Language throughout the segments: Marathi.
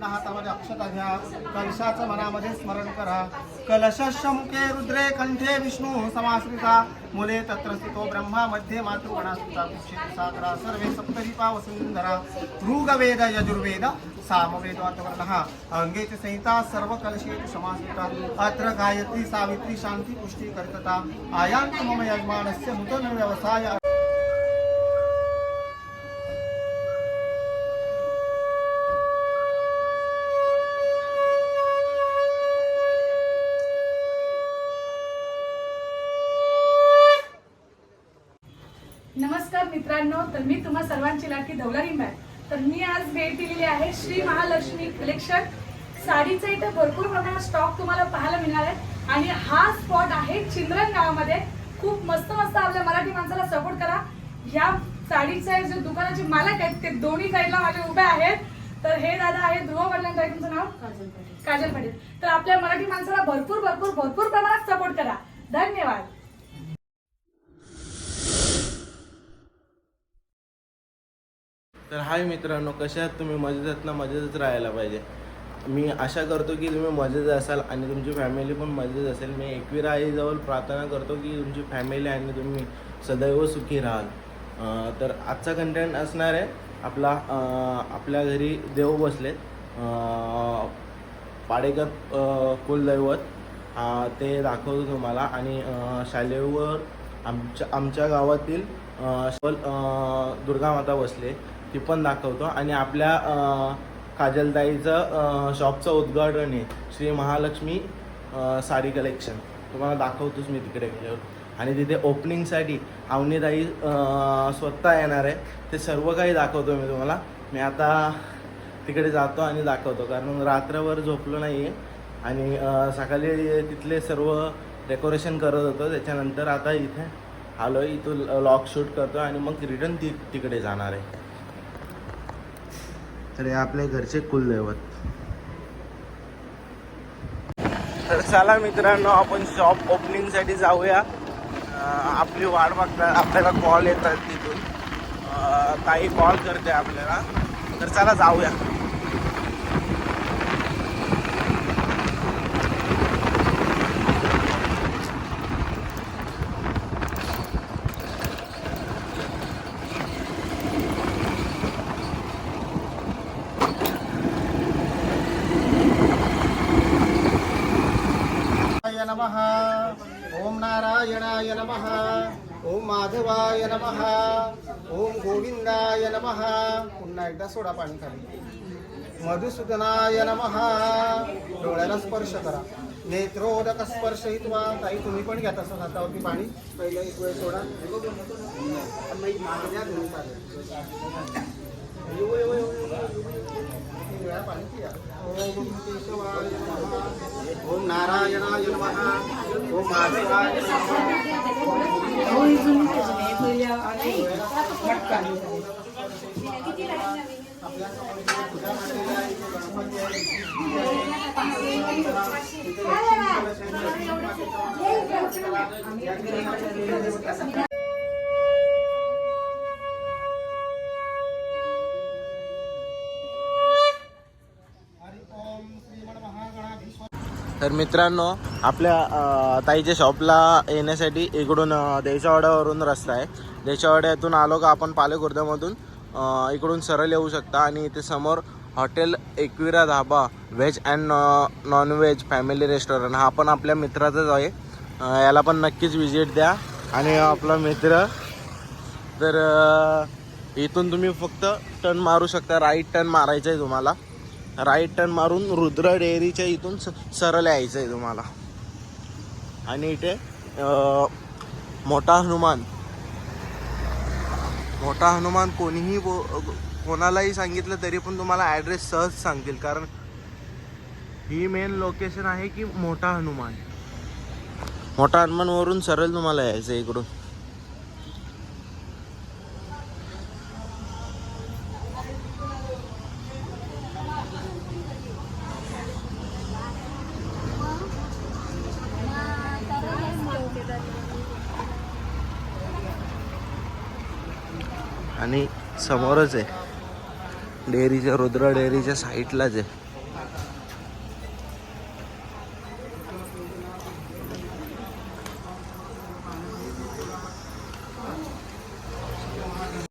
हातामध्ये अक्षता घ्या, कलशाचं मनामध्ये स्मरण करा. कलशस्य मुखे रुद्रे कंठे विष्णू समाश्रिता, मुले तत्र स्थितो ब्रह्मा मध्ये मातृगणासुता कुक्षित सागरा सर्वे सप्तदीपा वसुंधरा. ऋग्वेद यजुर्वेद सामवेद अथर्वणः अंगेच संहिता सर्व कलशेषु समाश्रिता. अत्र गायत्री सावित्री शांती पुष्टी कर्तता. आयान्त मम यजमानस्य नूतन व्यवसाय. नमस्कार मित्रांनो, तर मी तुम्हा सर्वांची लाडकी धवलारी मॅम. तर मी आज भेट दिलेली आहे श्री महालक्ष्मी कलेक्शन. साडीचा इथे भरपूर प्रमाणात स्टॉक तुम्हाला पाहायला मिळणार आहे आणि हा स्पॉट आहे चिंद्रन गावामध्ये. खूप मस्त मस्त आपल्या मराठी माणसाला सपोर्ट करा. ह्या साडीचे जे दुकानाचे मालक आहेत ते दोन्ही साईडला माझे उभे आहेत. तर हे दादा आहे ध्रुव वडिलांचं आहे, तुमचं नाव काजल पाटील. तर आपल्या मराठी माणसाला भरपूर भरपूर भरपूर प्रमाणात सपोर्ट करा. धन्यवाद. तर हाय मित्रांनो, कशा आहात तुम्ही? मजेत ना? मजेतच राहायला पाहिजे. मी आशा करतो की तुम्ही मजेत असाल आणि तुमची फॅमिली पण मजेत असेल. मी एकविरा आईजवळ प्रार्थना करतो की तुमची फॅमिली आणि तुम्ही सदैव सुखी राहाल. तर आजचा कंटेंट असणार आहे आपल्या घरी देव बसलेत, पाडेकर कुलदैवत, ते दाखवतो तुम्हाला. आणि शालेवर आमच्या गावातील दुर्गा माता बसले, ती पण दाखवतो. आणि आपल्या काजलताईचं शॉपचं उद्घाटन आहे, श्री महालक्ष्मी साडी कलेक्शन, तुम्हाला दाखवतोच मी तिकडे गेल्यावर. आणि तिथे ओपनिंगसाठी अवनीताई स्वतः येणार आहे, ते सर्व काही दाखवतो मी तुम्हाला. मी आता तिकडे जातो आणि दाखवतो, कारण रात्रभर झोपलो नाही आहे आणि सकाळी तिथले सर्व डेकोरेशन करत होतो. त्याच्यानंतर आता इथे आलो, इथून लॉक शूट करतो आणि मग रिटर्न तिकडे जाणार आहे. तर हे आपले घरचे कुलदैवत. तर चला मित्रांनो, आपण शॉप ओपनिंगसाठी जाऊया. आपली वाट बघता, आपल्याला कॉल येतात तिथून, ताई कॉल करते आपल्याला. तर चला जाऊया. नमः. ओम नारायणाय नमः. ओम माधवाय नमः. ओम गोविंदाय नमः. पुन्हा एकदा सोडा पाणी खाली. मधुसूदनाय नमः. डोळ्याला स्पर्श करा. नेत्रोदक स्पर्शयित्वा. ताई तुम्ही पण घ्या तसं हातावरती पाणी. पहिलं एक वेळ सोडा. ओम नारायणाय नमः. ओम माधवाय तर मित्रांनो, आपल्या ताईच्या शॉपला येण्यासाठी इकडून देशावाड्यावरून रस्ता आहे. देशावाड्यातून आलो का आपण पालेखुर्दमधून इकडून सरळ येऊ शकता. आणि इथे समोर hotel Ekvira dhaba veg and non veg family restaurant, हा पण आपल्या मित्राचाच आहे. याला पण नक्कीच विजिट द्या. आणि आपला मित्र, तर इथून तुम्ही फक्त टर्न मारू शकता, राईट टर्न मारायचं आहे तुम्हाला. राईट टर्न मारून रुद्र डेअरीच्या इथून सरळ यायचं आहे तुम्हाला. आणि इथे मोठा हनुमान कोणीही कोणालाही सांगितलं तरी पण तुम्हाला ॲड्रेस सहज सांगतील, कारण ही मेन लोकेशन आहे की मोठा हनुमानवरून सरळ तुम्हाला यायचं आहे इकडून. आणि समोरच आहे डेअरीच्या, रुद्र डेअरीच्या साईडलाच आहे.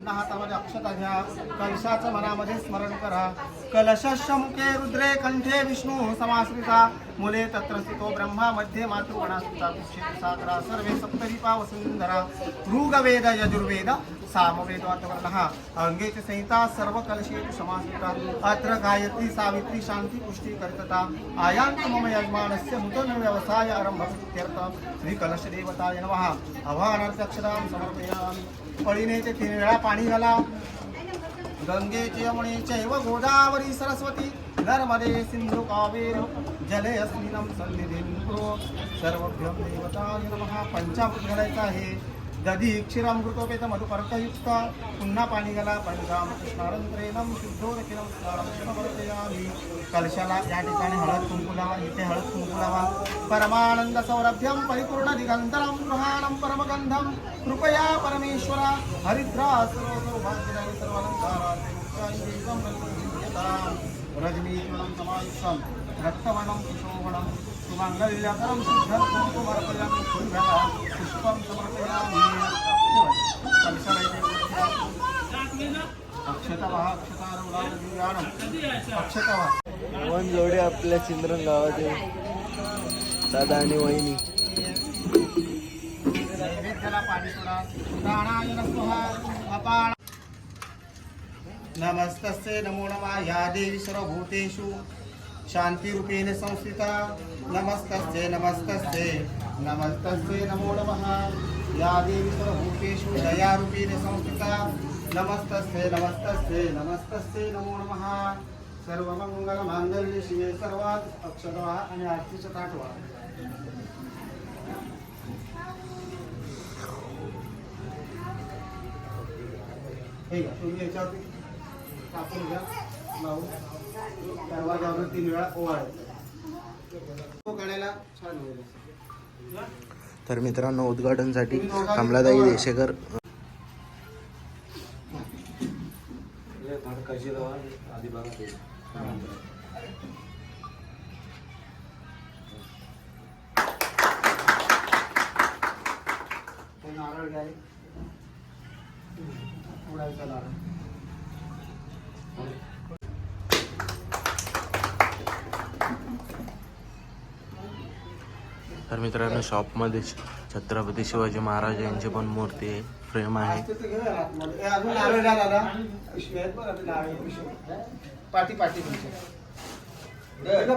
हातामध्ये अक्षता घ्या कलशाचं मनामध्ये स्मरण करा कलशस्य मुखे रुद्रे कंठे विष्णू समाश्रिता मुले तत्र स्थितो ब्रह्मा मध्ये मातृगणा सुता कुक्षित सागरा सर्वे सप्तदीपा वसुंधरा ऋग्वेद यजुर्वेद सामवेद अथर्वणः अंगे च संहिता सर्व कलशेषु समाश्रिता अत्र गायत्री सावित्री शांती पुष्टि कर्तता आयान्त मम यजमानस्य नूतन व्यवसाय आरंभत्यर्थ श्री कलश देवताय नमः आवाहनार्थ अक्षतां समर्पयामि पळीने ते 3 वेळा पाणी घाला गंगेचे यमुने चैव गोदावरी सरस्वती नर्मदे सिंधु कावेरी जले अस्मिनं सन्निधिं कुरु सर्वभ्यो देवताय नमः पंचामृत घालायचं आहे दधी क्षीरामृतोपेत मधुपर्कयुक्त पुन्हा पाणी घाला पंचामृत स्नानंतरेनं शुद्धोदकिनं स्नानं समर्पयामि कलशाला या ठिकाणी हळद कुंकू लावा इथे हळद कुंकू लावा परमानंद सौरभ्यं परिपूर्ण दिगंतरं गृहाणं परमगंधं कृपया परमेश्वरा हरिद्रा सर्वसौभाग्यदायी सर्वालंकारां रजनीकरणं समायुक्तं रक्तवर्णं सुशोभनं सुमंगल्यकरं शुद्धं कुंकुमर्पयामि फुलभला पुष्पं समर्पयामि अक्षतवः अक्षतारूढादिव्याणम् अक्षतवः वन जोडे आपल्या चिंद्रन गावाचे दादा आणि वहिनी नैवेद्याला पाणी सोडा प्राणाय नमः अपान नमस्तस्ये नमो नमः या देवी सर्वभूतेषु शांतिरूपेण संस्थिता नमस्तस्ये नमस्तस्ये नमस्तस्ये नमो नमः या देवी सर्वभूतेषु दयारूपेण संस्थिता नमस्तस्ये नमस्तस्ये नमस्तस्ये नमो नमः सर्वमंगलमांगल्ये शिवे सर्वात अक्षरवा आणि आरतीचं ताट व्हा हे घ्या तुम्ही याच्यावरती टाकून घ्या लावून दरवाजावर 3 वेळा ओवाळायचं काढायला छान होईल तर मित्रांनो उद्घाटनसाठी कमलाताई देशेकर नारळ घ्याय उडायचा नारळ तर मित्रांनो शॉपमध्ये छत्रपती शिवाजी महाराज यांची पण मूर्ती आहे फ्रेम आहे अजून नारळ घ्या दादा पिशवी आहेत बघा ते नारळ पिशवी पाठी पाठी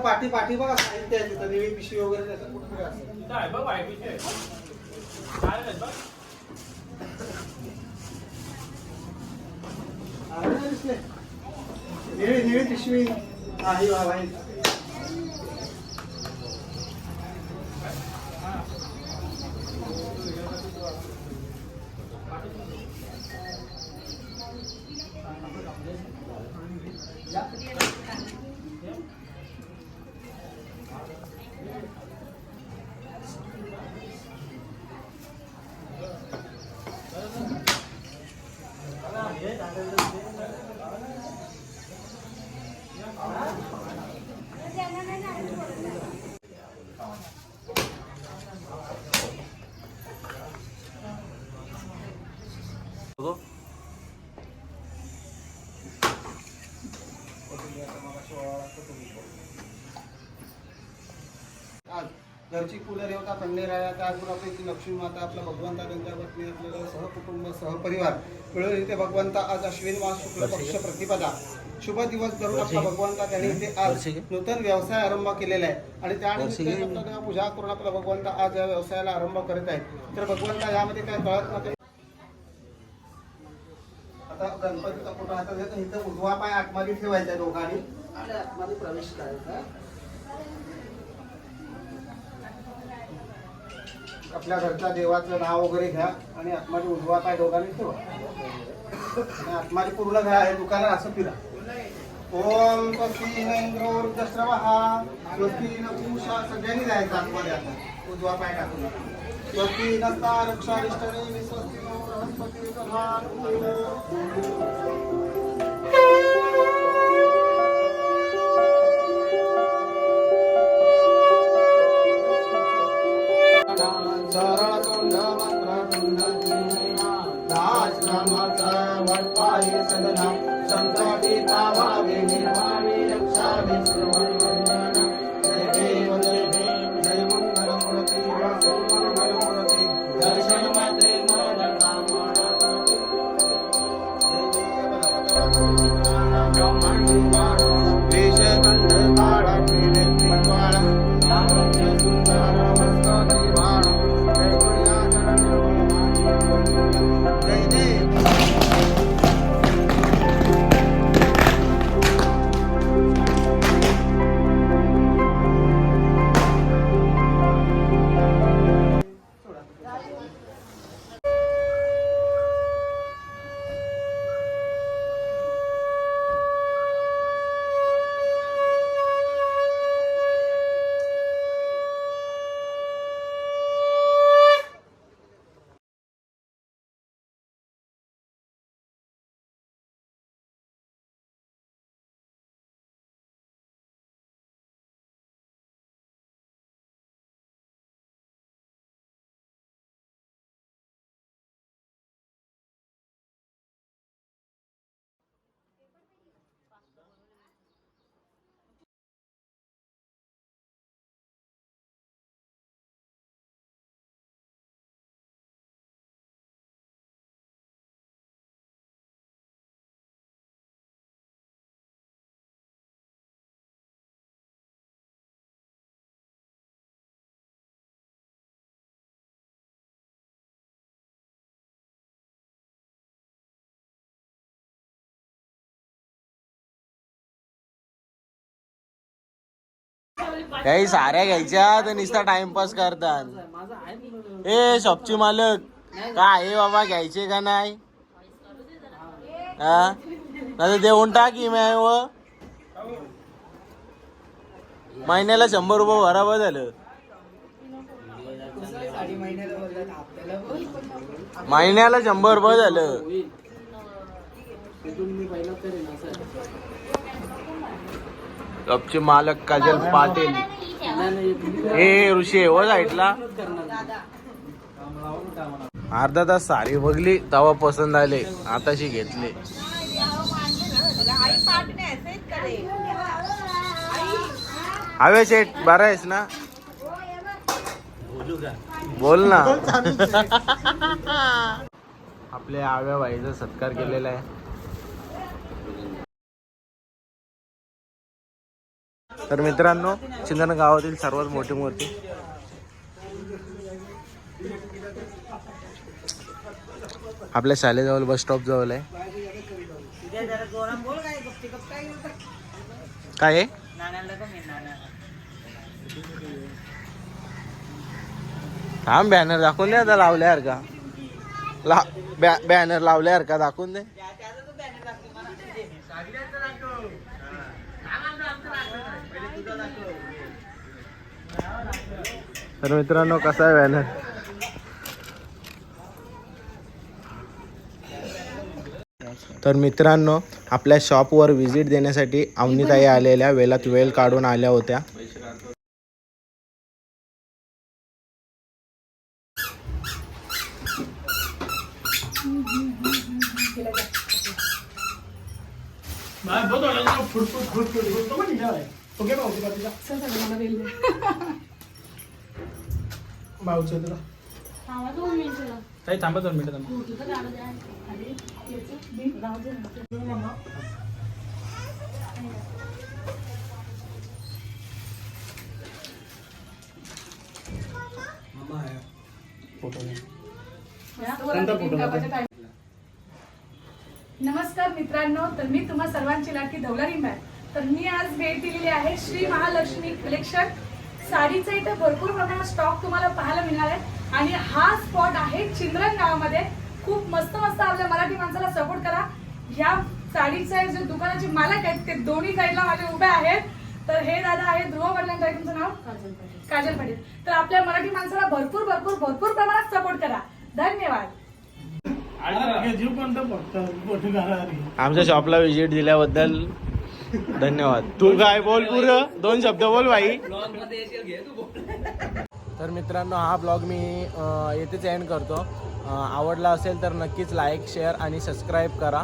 पाठी पाठी बघा साहित्य आहे तिथं निळी पिशवी वगैरे त्याचं कुठे असेल निळी निळी पिशवी आहे भाई घरची कुलर होता खंडेराया त्याचबरोबर आपली ती लक्ष्मी माता आपला भगवंता त्यांच्या पत्नी असलेलं सहकुटुंब सहपरिवार मिळून इथे भगवंता आज अश्विन मास शुक्ल पक्ष प्रतिपदा शुभ दिवस करून आपला भगवंता त्यांनी इथे आज नूतन व्यवसाय आरंभ केलेला आहे आणि त्यानिमित्त पूजा करून आपला भगवंता आज या व्यवसायाला आरंभ करत आहे तर भगवंता यामध्ये काय कळत नव्हते आता गणपतीचा फोटो हातात घेतो इथं उजवा पाय आतमध्ये ठेवायचा दोघांनी आणि आतमध्ये प्रवेश करायचा आपल्या घरच्या देवाचं नाव वगैरे घ्या आणि आतमध्ये उजवा पाय दोघांनी ठेवा आणि आतमध्ये पूर्ण घ्या हे दुकानात असं फिरा ओम स्वस्ती न इंद्रो वृद्धश्रवः स्वस्ती न पूषा सगळ्यांनी जायचं आतमध्ये आता उजवा पाय टाकून स्वस्ती नस्ता रक्षारिष्टने स्वस्ती नो बृहस्पती सरळ तोंड मंत्र तोंड नाच नामाचा सदना संतापी पावावे निर्मावे रक्षावे सर्वनिवंदना जय देव जय देव जय मंगलमूर्ती मंगलमूर्ती दर्शन मात्रे मन कामना ब्रह्मांडी बाळ वेश कंठ काळा केले त्रिज्वाळा लावण्य सुंदर वस्त्र बाळ जय देव काही साऱ्या घ्यायच्या तर नुसता टाइमपास करतात. ए शॉपची मालक काय आहे बाबा, घ्यायचे का नाही? हा नाही देऊन टाकी मी व महिन्याला 100 रुपये बराबर झालं. महिन्याला 100 रुपये झालं. शॉपचे मालक काजल पाटील. ए ऋषी हो साईडला. अर्धा तास सारी बघली तवा पसंत आले, आताशी घेतले. हवे शेठ बरा आहेस ना? बोल ना. आपल्या आव्या बाईचा सत्कार केलेला आहे. तर मित्रांनो, चिंदन गावातील सर्वात मोठी मूर्ती आपल्या शाळेजवळ बस स्टॉप जवळ आहे. काय आहे? थांब, बॅनर दाखवून दे आता लावल्यावर का. बॅनर लावल्यावर का दाखवून दे. तर मित्रांनो, कसा आहे बॅनर? तर मित्रांनो, आपल्या शॉपवर व्हिजिट देण्यासाठी अवनीताई आलेल्या, वेळात वेळ काढून आल्या होत्या. थांबा 2 मिनिटं. नमस्कार मित्रांनो, तर मी तुम्हा सर्वांची लाडकी धवलारी मॅम. तर मी आज भेट दिलेली आहे श्री महालक्ष्मी कलेक्शन. साडीचा इथे भरपूर प्रमाणात स्टॉक तुम्हाला पाहायला मिळणार आहे. आणि हा स्पॉट आहे चिंद्रन गावामध्ये. खूप मस्त मस्त आपल्या मराठी माणसाला सपोर्ट करा. ह्या साडीचे जे दुकानाचे मालक आहेत ते दोन्ही साईडला माझे उभे आहेत. तर हे दादा आहेत ध्रुव वडिलांचं आहे, तुमचं नाव? काजल पाटील. तर आपल्या मराठी माणसाला भरपूर भरपूर भरपूर प्रमाणात सपोर्ट करा. धन्यवाद. आमच्या शॉपला व्हिजिट दिल्याबद्दल धन्यवाद. तू काय बोल, पुरं 2 शब्द बोल भाई. तर मित्रांनो, हा ब्लॉग मी येथेच एंड करतो. आवडला असेल तर नक्कीच लाईक, शेअर आणि सबस्क्राईब करा.